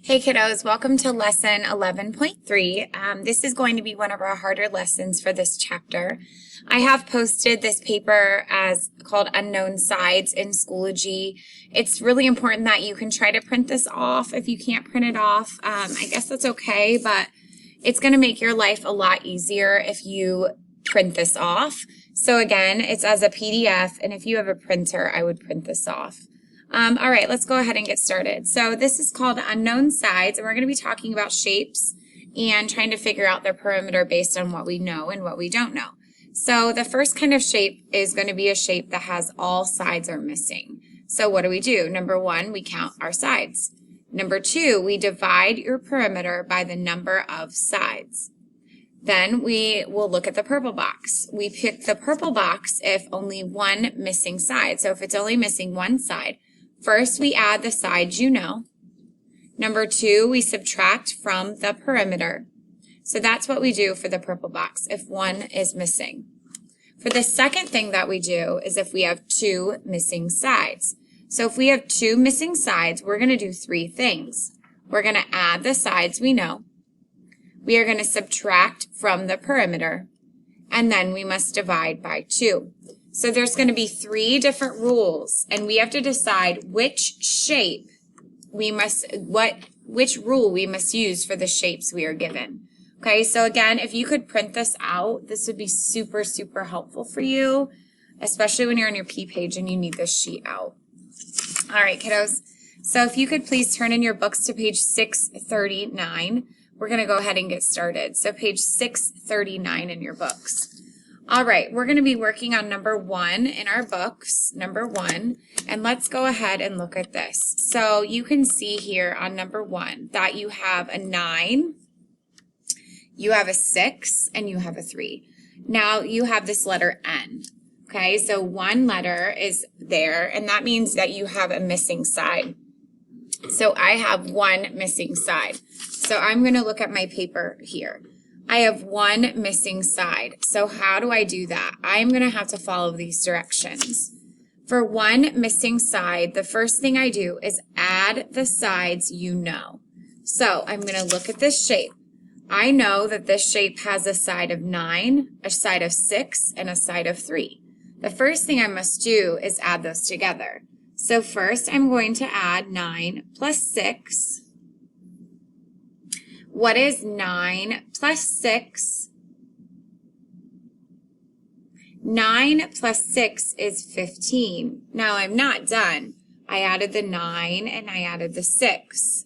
Hey kiddos, welcome to lesson 11.3. This is going to be one of our harder lessons for this chapter. I have posted this paper as called Unknown Sides in Schoology. It's really important that you can try to print this off. If you can't print it off, I guess that's okay, but it's going to make your life a lot easier if you print this off. So again, it's as a PDF, and if you have a printer, I would print this off. All right, let's go ahead and get started. So this is called Unknown Sides, and we're going to be talking about shapes and trying to figure out their perimeter based on what we know and what we don't know. So the first kind of shape is going to be a shape that has all sides are missing. So what do? Number one, we count our sides. Number two, we divide your perimeter by the number of sides. Then we will look at the purple box. We pick the purple box if only one missing side. So if it's only missing one side, first, we add the sides you know. Number two, we subtract from the perimeter. So that's what we do for the purple box if one is missing. For the second thing that we do is if we have two missing sides. So if we have two missing sides, we're going to do three things. We're going to add the sides we know. We are going to subtract from the perimeter. And then we must divide by 2. So there's going to be 3 different rules, and we have to decide which shape which rule we must use for the shapes we are given. Okay, so again, if you could print this out, this would be super, super helpful for you, especially when you're on your P page and you need this sheet out. All right, kiddos. So if you could please turn in your books to page 639. We're going to go ahead and get started. So page 639 in your books. All right, we're going to be working on number 1 in our books, number 1, and let's go ahead and look at this. So you can see here on number 1 that you have a 9, you have a 6, and you have a 3. Now you have this letter N, okay? So one letter is there, and that means that you have a missing side. So I have one missing side. So I'm going to look at my paper here. I have one missing side. So how do I do that? I'm going to have to follow these directions. For one missing side, the first thing I do is add the sides you know. So I'm going to look at this shape. I know that this shape has a side of 9, a side of 6, and a side of 3. The first thing I must do is add those together. So first I'm going to add 9 plus 6. What is 9 plus 6? 9 plus 6 is 15. Now I'm not done. I added the 9 and I added the 6.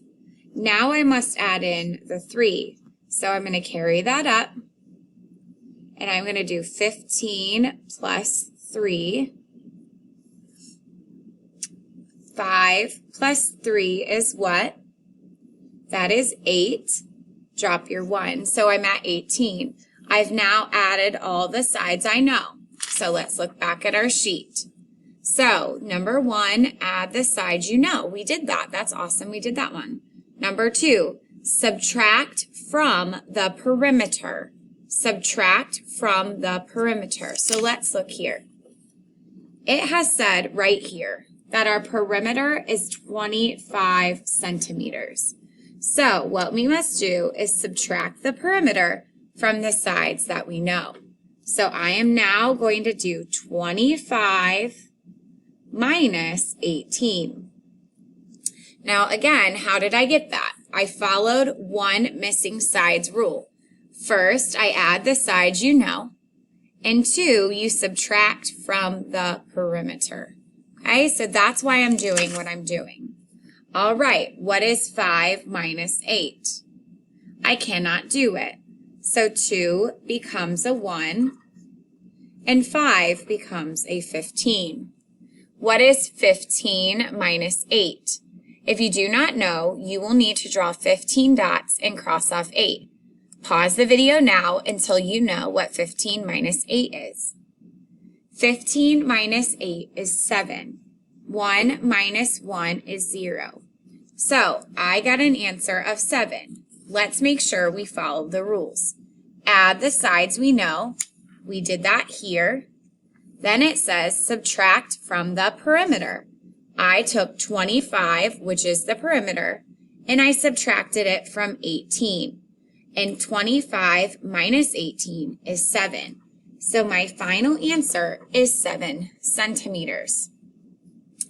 Now I must add in the 3. So I'm going to carry that up. And I'm going to do 15 plus 3. 5 plus 3 is what? That is 8. Drop your 1. So I'm at 18. I've now added all the sides I know. So let's look back at our sheet. So number 1, add the sides you know. We did that. That's awesome. We did that one. Number 2, subtract from the perimeter. Subtract from the perimeter. So let's look here. It has said right here that our perimeter is 25 centimeters. So what we must do is subtract the perimeter from the sides that we know. So I am now going to do 25 minus 18. Now again, how did I get that? I followed one missing sides rule. First, I add the sides you know, and 2, you subtract from the perimeter. Okay, so that's why I'm doing what I'm doing. All right, what is 5 minus 8? I cannot do it. So 2 becomes a 1, and 5 becomes a 15. What is 15 minus 8? If you do not know, you will need to draw 15 dots and cross off 8. Pause the video now until you know what 15 minus 8 is. 15 minus 8 is 7. 1 minus 1 is 0. So I got an answer of 7. Let's make sure we follow the rules. Add the sides we know. We did that here. Then it says subtract from the perimeter. I took 25, which is the perimeter, and I subtracted it from 18. And 25 minus 18 is 7. So my final answer is 7 centimeters.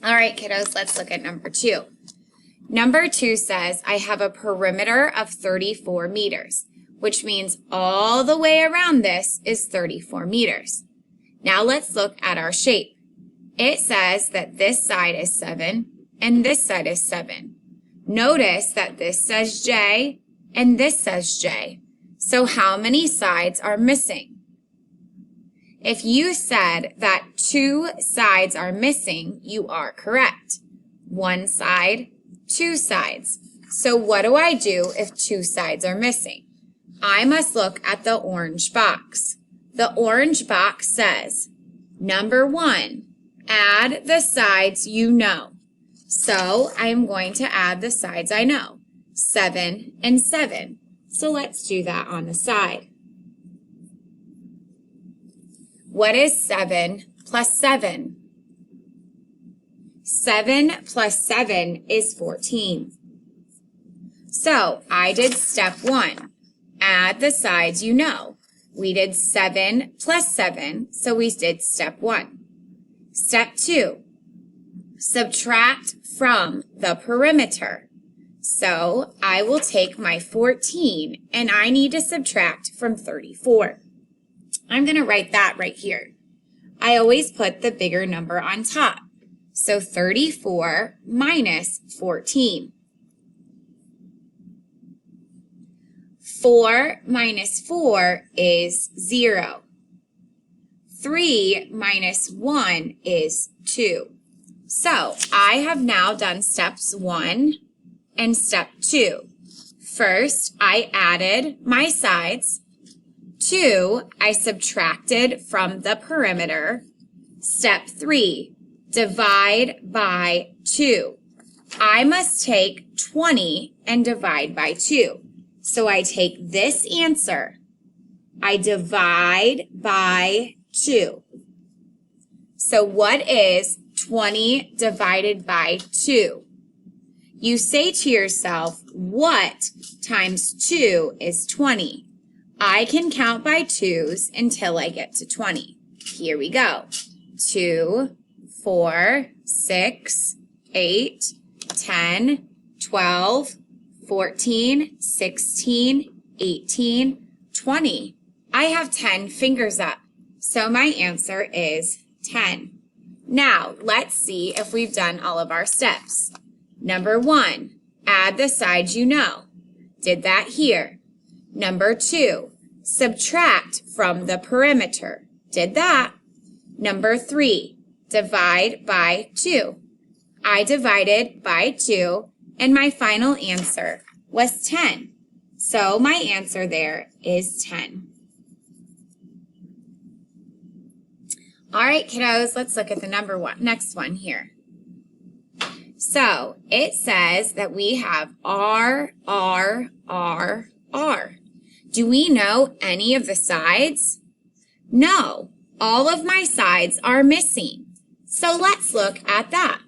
All right, kiddos, let's look at number 2. Number 2 says I have a perimeter of 34 meters, which means all the way around this is 34 meters. Now let's look at our shape. It says that this side is 7 and this side is 7. Notice that this says J and this says J. So how many sides are missing? If you said that 2 sides are missing, you are correct. 1 side, 2 sides. So what do I do if 2 sides are missing? I must look at the orange box. The orange box says, number 1, add the sides you know. So I'm going to add the sides I know, 7 and 7. So let's do that on the side. What is 7 plus 7? 7 plus 7 is 14. So I did step 1. Add the sides you know. We did 7 plus 7, so we did step 1. Step 2. Subtract from the perimeter. So I will take my 14 and I need to subtract from 34. I'm going to write that right here. I always put the bigger number on top. So 34 minus 14. 4 minus 4 is 0. 3 minus 1 is 2. So I have now done steps 1 and step 2. First, I added my sides. 2, I subtracted from the perimeter. Step 3, divide by 2. I must take 20 and divide by 2. So I take this answer. I divide by 2. So what is 20 divided by 2? You say to yourself, what times 2 is 20? I can count by 2s until I get to 20. Here we go. 2, 4, 6, 8, 10, 12, 14, 16, 18, 20. I have 10 fingers up, so my answer is 10. Now, let's see if we've done all of our steps. Number 1, add the sides you know. Did that here. Number 2, subtract from the perimeter. Did that. Number 3, divide by 2. I divided by 2, and my final answer was 10. So my answer there is 10. All right, kiddos, let's look at the next one here. So it says that we have R, R, R, R. Do we know any of the sides? No, all of my sides are missing. So let's look at that.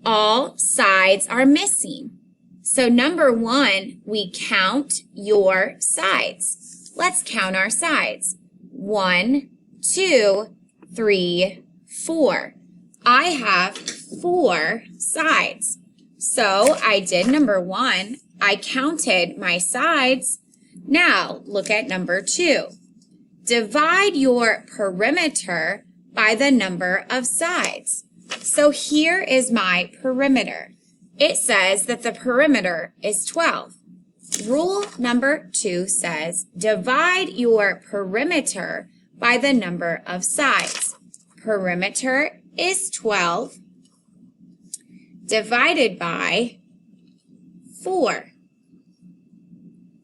All sides are missing. So number 1, we count your sides. Let's count our sides. 1, 2, 3, 4. I have 4 sides. So I did number 1. I counted my sides. Now look at number 2. Divide your perimeter by the number of sides. So here is my perimeter. It says that the perimeter is 12. Rule number 2 says divide your perimeter by the number of sides. Perimeter is 12 divided by 4.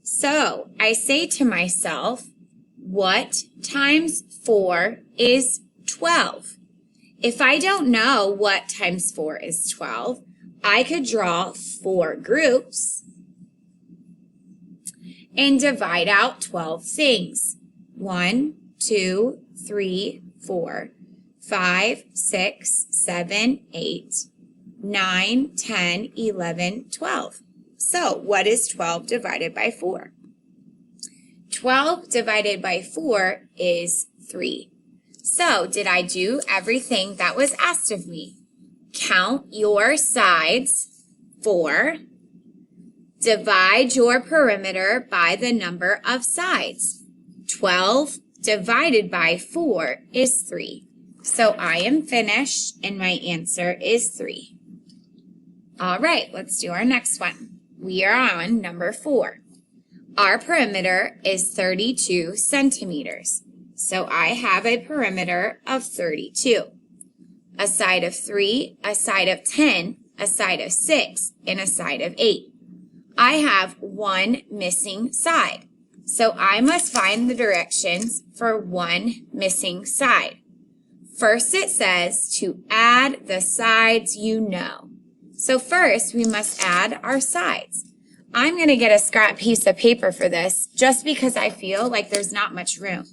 So I say to myself, what times 4 is 12? If I don't know what times 4 is 12, I could draw 4 groups and divide out 12 things. 1, 2, 3, 4, 5, 6, 7, 8, 9, 10, 11, 12. So what is 12 divided by 4? 12 divided by 4 is 3. So did I do everything that was asked of me? Count your sides, 4. Divide your perimeter by the number of sides. 12 divided by 4 is 3. So I am finished and my answer is 3. All right, let's do our next one. We are on number 4. Our perimeter is 32 centimeters. So I have a perimeter of 32. A side of 3, a side of 10, a side of 6, and a side of 8. I have one missing side. So I must find the directions for one missing side. First it says to add the sides you know. So first we must add our sides. I'm going to get a scrap piece of paper for this just because I feel like there's not much room.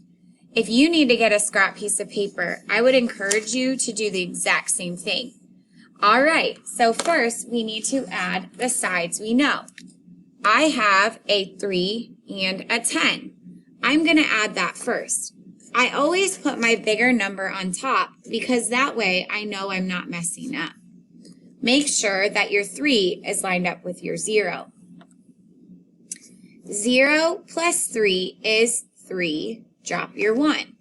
If you need to get a scrap piece of paper, I would encourage you to do the exact same thing. All right, so first we need to add the sides we know. I have a 3 and a 10. I'm going to add that first. I always put my bigger number on top because that way I know I'm not messing up. Make sure that your 3 is lined up with your 0. 0 plus 3 is 3. Drop your 1.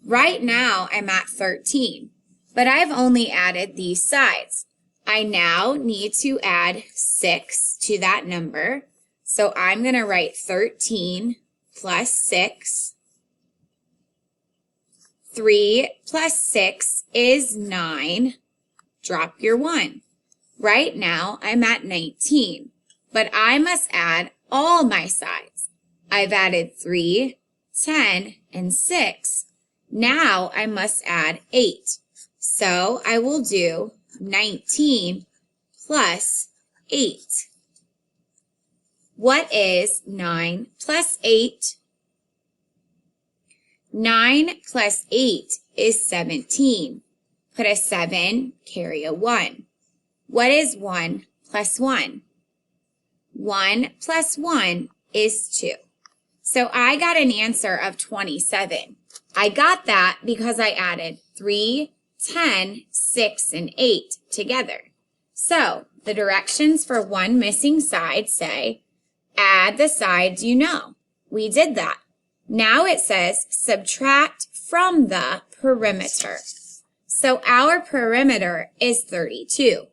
Right now I'm at 13, but I've only added these sides. I now need to add 6 to that number. So I'm going to write 13 plus 6. 3 plus 6 is 9. Drop your 1. Right now I'm at 19, but I must add all my sides. I've added 3, 10, and 6. Now I must add 8. So I will do 19 plus 8. What is 9 plus 8? 9 plus 8 is 17. Put a 7, carry a 1. What is 1 plus 1? 1 plus 1 is 2. So I got an answer of 27. I got that because I added 3, 10, 6, and 8 together. So the directions for one missing side say, add the sides you know. We did that. Now it says subtract from the perimeter. So our perimeter is 32.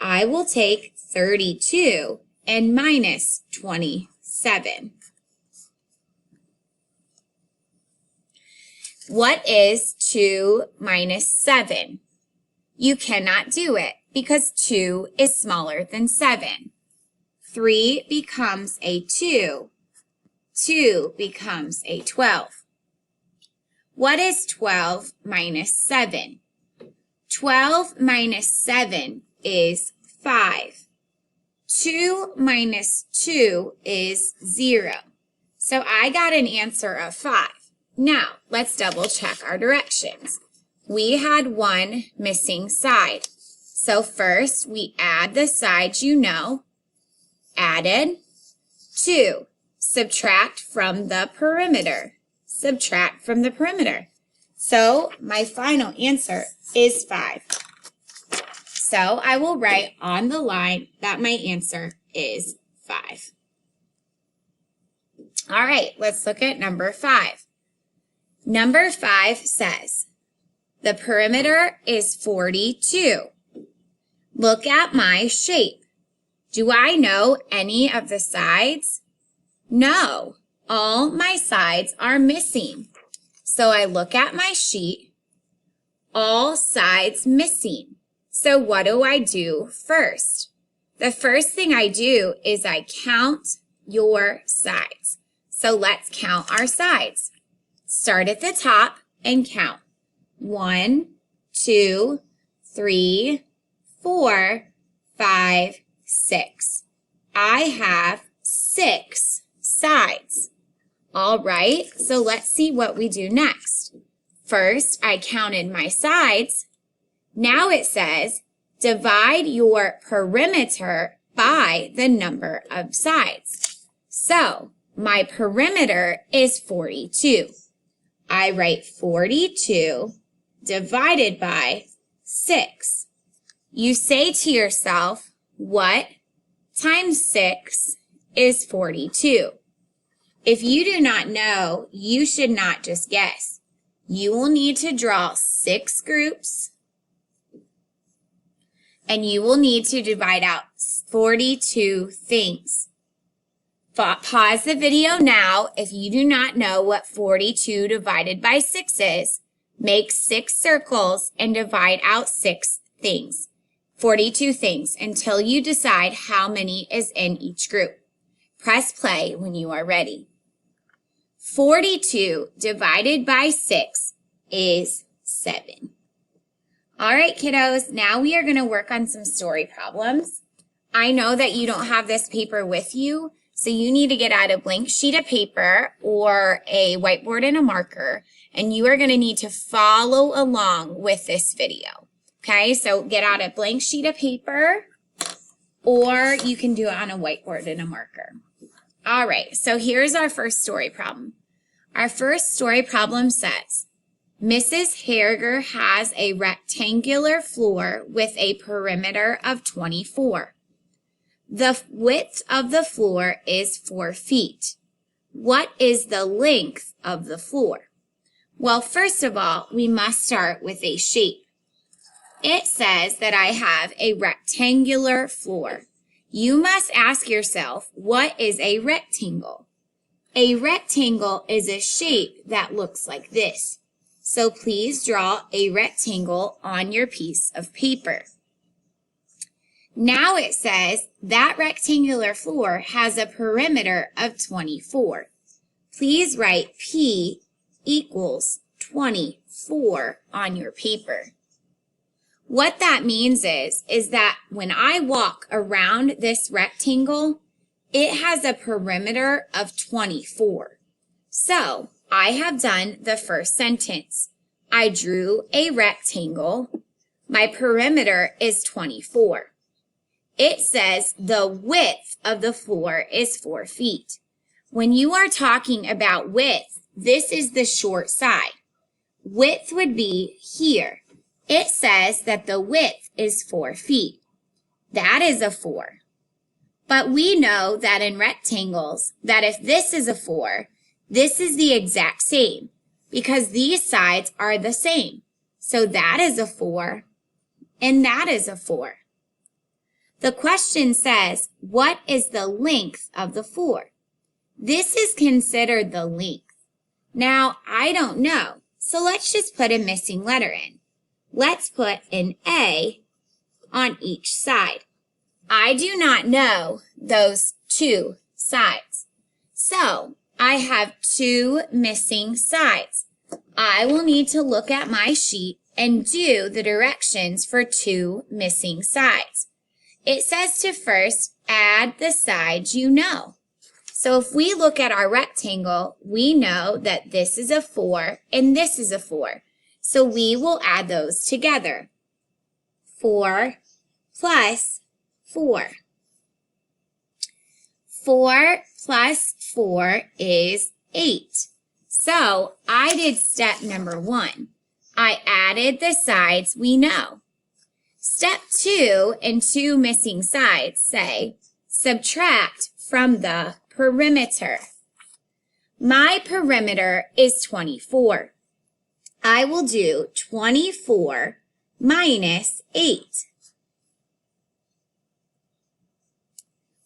I will take 32 and minus 27. What is 2 minus 7? You cannot do it because 2 is smaller than 7. 3 becomes a 2. 2 becomes a 12. What is 12 minus 7? 12 minus 7 is 5. 2 minus 2 is 0. So I got an answer of 5. Now, let's double check our directions. We had one missing side. So first, we add the sides you know. Added. 2. Subtract from the perimeter. Subtract from the perimeter. So my final answer is 5. So I will write on the line that my answer is 5. All right, let's look at number 5. Number 5 says, the perimeter is 42. Look at my shape. Do I know any of the sides? No, all my sides are missing. So I look at my sheet, all sides missing. So what do I do first? The first thing I do is I count your sides. So let's count our sides. Start at the top and count. 1, 2, 3, 4, 5, 6. I have 6 sides. All right, so let's see what we do next. First, I counted my sides. Now it says, divide your perimeter by the number of sides. So my perimeter is 42. I write 42 divided by 6. You say to yourself, what times 6 is 42? If you do not know, you should not just guess. You will need to draw 6 groups, and you will need to divide out 42 things. Pause the video now if you do not know what 42 divided by 6 is. Make 6 circles and divide out 6 things, 42 things, until you decide how many is in each group. Press play when you are ready. 42 divided by 6 is 7. All right, kiddos, now we are going to work on some story problems. I know that you don't have this paper with you, so you need to get out a blank sheet of paper or a whiteboard and a marker, and you are going to need to follow along with this video. Okay, so get out a blank sheet of paper, or you can do it on a whiteboard and a marker. All right, so here's our first story problem. Our first story problem says, Mrs. Harriger has a rectangular floor with a perimeter of 24. The width of the floor is 4 feet. What is the length of the floor? Well, first of all, we must start with a shape. It says that I have a rectangular floor. You must ask yourself, what is a rectangle? A rectangle is a shape that looks like this. So please draw a rectangle on your piece of paper. Now it says that rectangular floor has a perimeter of 24. Please write P equals 24 on your paper. What that means is that when I walk around this rectangle, it has a perimeter of 24. So I have done the first sentence. I drew a rectangle. My perimeter is 24. It says the width of the floor is 4 feet. When you are talking about width, this is the short side. Width would be here. It says that the width is 4 feet. That is a 4. But we know that in rectangles, that if this is a 4, this is the exact same because these sides are the same. So that is a 4 and that is a 4. The question says, what is the length of the floor? This is considered the length. Now, I don't know, so let's just put a missing letter in. Let's put an A on each side. I do not know those 2 sides. So, I have 2 missing sides. I will need to look at my sheet and do the directions for 2 missing sides. It says to first add the sides you know. So if we look at our rectangle, we know that this is a 4 and this is a 4. So we will add those together. 4 plus 4. 4 plus 4 is 8. So I did step number 1. I added the sides we know. Step 2 and 2 missing sides say, subtract from the perimeter. My perimeter is 24. I will do 24 minus 8.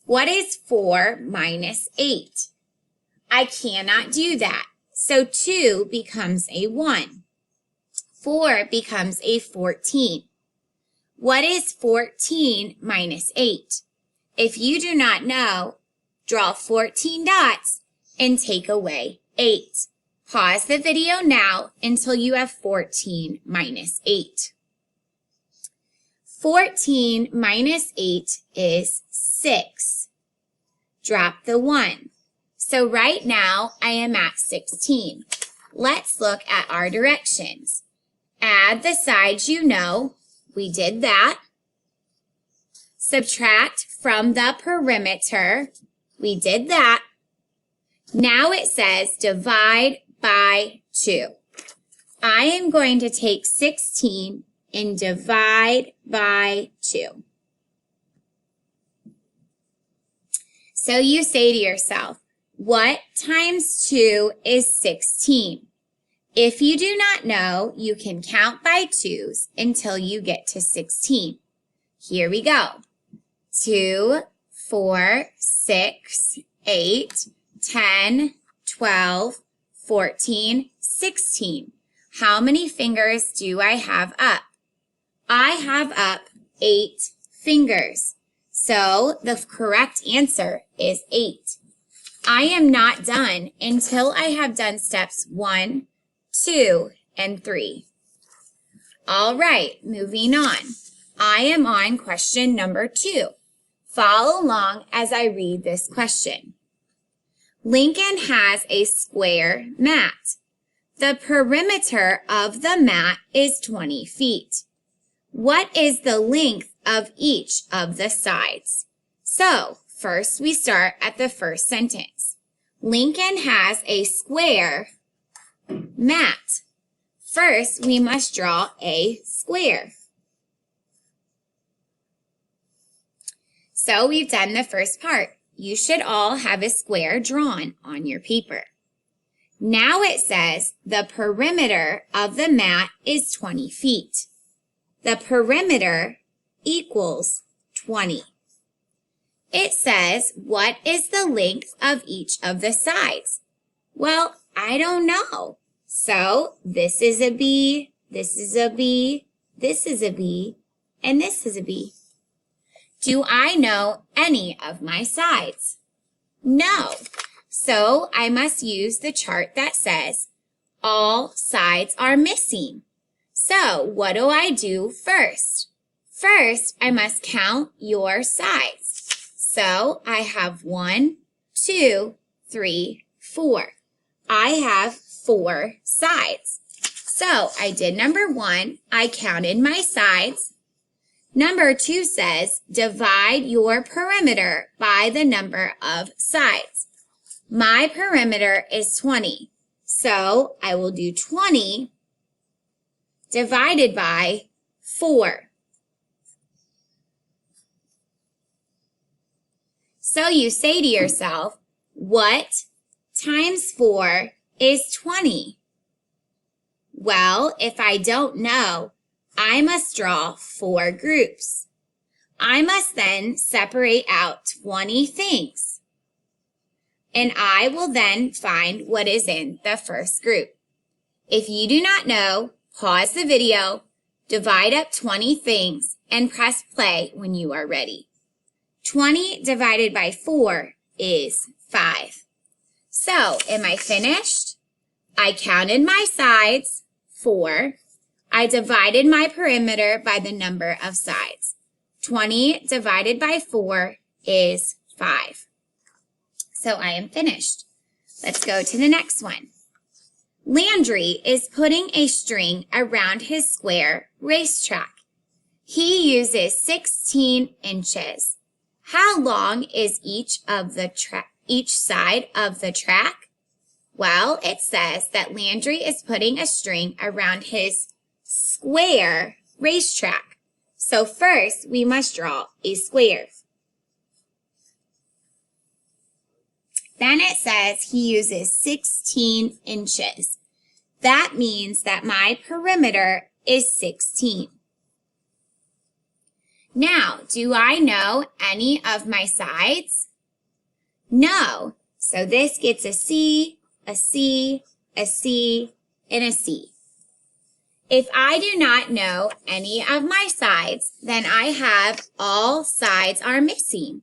What is 4 minus 8? I cannot do that. So 2 becomes a 1. 4 becomes a 14. What is 14 minus 8? If you do not know, draw 14 dots and take away 8. Pause the video now until you have 14 minus 8. 14 minus 8 is 6. Drop the 1. So right now I am at 16. Let's look at our directions. Add the sides you know. We did that. subtract from the perimeter. We did that. Now it says divide by 2. I am going to take 16 and divide by 2. So you say to yourself, what times 2 is 16? If you do not know, you can count by 2s until you get to 16. Here we go. 2, 4, 6, 8, 10, 12, 14, 16. How many fingers do I have up? I have up 8 fingers. So the correct answer is 8. I am not done until I have done steps 1, 2, and 3. All right, moving on. I am on question number 2. Follow along as I read this question. Lincoln has a square mat. The perimeter of the mat is 20 feet. What is the length of each of the sides? So, first we start at the first sentence. Lincoln has a square mat. First, we must draw a square. So we've done the first part. You should all have a square drawn on your paper. Now it says the perimeter of the mat is 20 feet. The perimeter equals 20. It says, what is the length of each of the sides? Well, I don't know. So this is a B, this is a B, this is a B, and this is a B. Do I know any of my sides? No. So I must use the chart that says all sides are missing. So what do I do first? First, I must count your sides. So I have 1, 2, 3, 4. I have 4 sides. So I did number 1. I counted my sides. Number 2 says, divide your perimeter by the number of sides. My perimeter is 20. So I will do 20 divided by 4. So you say to yourself, what times 4 is 20? Well, if I don't know, I must draw 4 groups. I must then separate out 20 things. And I will then find what is in the first group. If you do not know, pause the video, divide up 20 things, and press play when you are ready. 20 divided by 4 is 5. So, am I finished? I counted my sides, 4. I divided my perimeter by the number of sides. 20 divided by 4 is 5. So I am finished. Let's go to the next one. Landry is putting a string around his square racetrack. He uses 16 inches. How long is each side of the track? Well, it says that Landry is putting a string around his square racetrack. So first, we must draw a square. Then it says he uses 16 inches. That means that my perimeter is 16. Now, do I know any of my sides? No. So this gets a C, a C, a C, and a C. If I do not know any of my sides, then I have all sides are missing.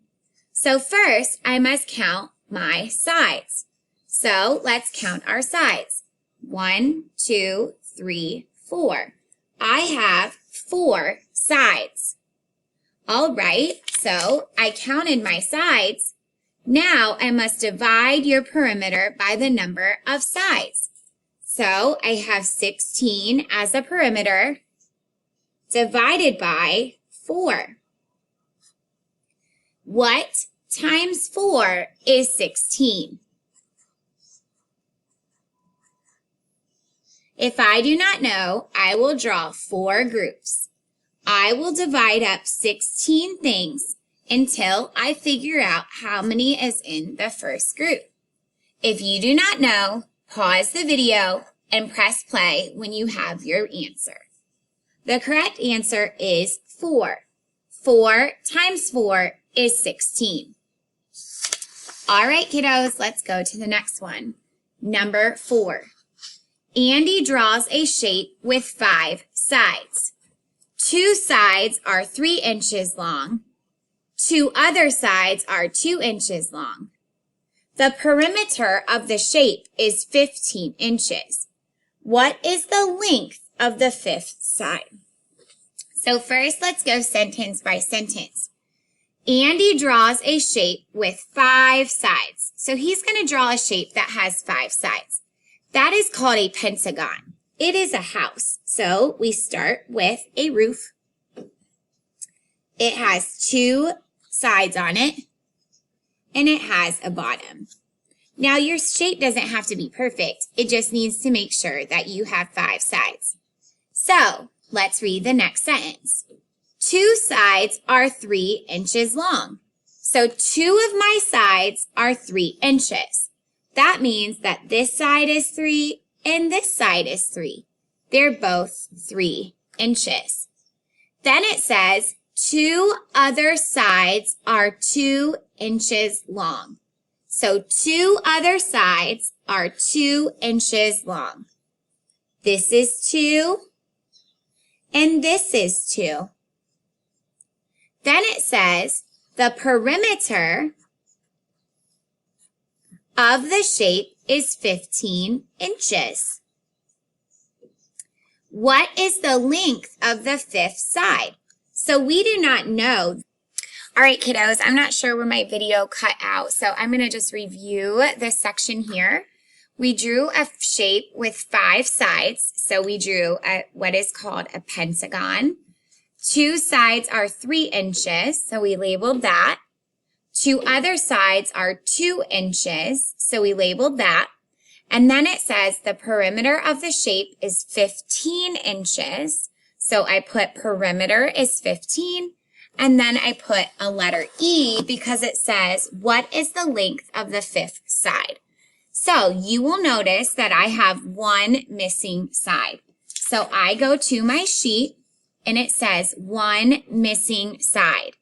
So first, I must count my sides. So let's count our sides. 1, 2, 3, 4. I have 4 sides. All right, so I counted my sides. Now I must divide your perimeter by the number of sides. So I have 16 as a perimeter divided by 4. What times 4 is 16? If I do not know, I will draw 4 groups. I will divide up 16 things until I figure out how many is in the first group. If you do not know, pause the video and press play when you have your answer. The correct answer is 4. 4 times 4 is 16. All right, kiddos, let's go to the next one. Number 4. Andy draws a shape with 5 sides. 2 sides are 3 inches long. 2 other sides are 2 inches long. The perimeter of the shape is 15 inches. What is the length of the 5th side? So first, let's go sentence by sentence. Andy draws a shape with 5 sides. So he's going to draw a shape that has 5 sides. That is called a pentagon. It is a house. So we start with a roof. It has 2 sides on it, and it has a bottom. Now your shape doesn't have to be perfect. It just needs to make sure that you have 5 sides. So let's read the next sentence. 2 sides are 3 inches long. So 2 of my sides are 3 inches. That means that this side is 3 and this side is 3. They're both 3 inches. Then it says 2 other sides are 2 inches long. So 2 other sides are 2 inches long. This is 2 and this is 2. Then it says the perimeter of the shape is 15 inches. What is the length of the 5th side? So we do not know. All right, kiddos, I'm not sure where my video cut out, so I'm going to just review this section here. We drew a shape with 5 sides. So we drew what is called a pentagon. 2 sides are 3 inches, so we labeled that. 2 other sides are 2 inches, so we labeled that. And then it says the perimeter of the shape is 15 inches. So I put perimeter is 15, and then I put a letter E because it says, what is the length of the 5th side? So you will notice that I have 1 missing side. So I go to my sheet, and it says 1 missing side.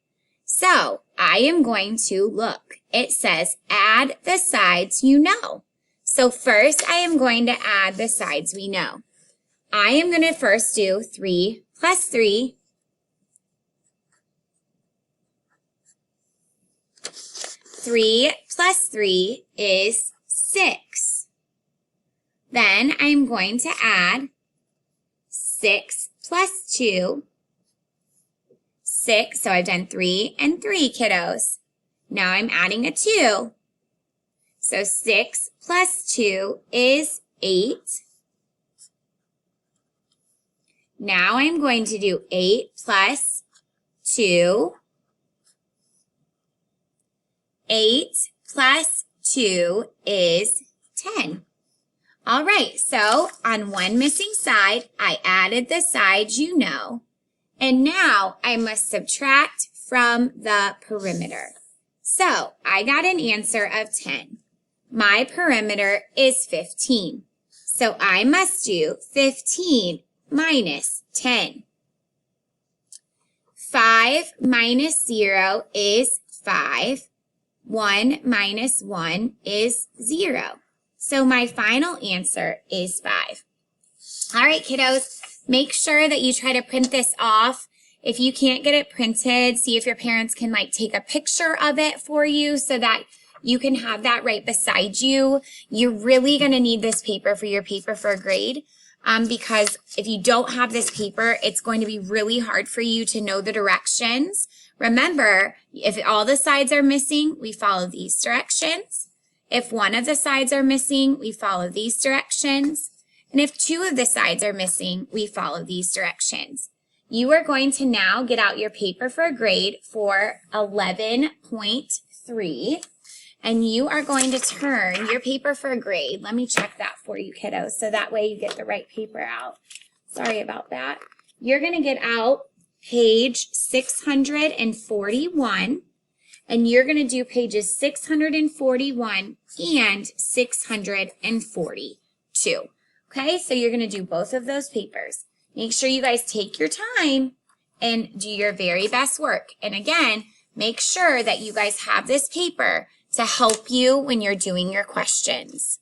So I am going to look. It says add the sides you know. So first I am going to add the sides we know. I am going to first do 3 plus 3. 3 plus 3 is 6. Then I'm going to add 6 plus 2. 6, so I've done 3 and 3, kiddos. Now I'm adding a 2. So 6 plus 2 is 8. Now I'm going to do 8 plus 2. 8 plus 2 is 10. All right, so on 1 missing side, I added the side you know. And now I must subtract from the perimeter. So I got an answer of 10. My perimeter is 15. So I must do 15 minus 10. 5 minus 0 is 5. 1 minus 1 is 0. So my final answer is 5. All right, kiddos. Make sure that you try to print this off. If you can't get it printed, see if your parents can take a picture of it for you so that you can have that right beside you. You're really going to need this paper for your paper for a grade because if you don't have this paper, it's going to be really hard for you to know the directions. Remember, if all the sides are missing, we follow these directions. If one of the sides are missing, we follow these directions. And if 2 of the sides are missing, we follow these directions. you are going to now get out your paper for a grade for 11.3. And you are going to turn your paper for a grade. Let me check that for you, kiddos, so that way you get the right paper out. Sorry about that. You're going to get out page 641, and you're going to do pages 641 and 642. Okay, so you're going to do both of those papers. Make sure you guys take your time and do your very best work. And again, make sure that you guys have this paper to help you when you're doing your questions.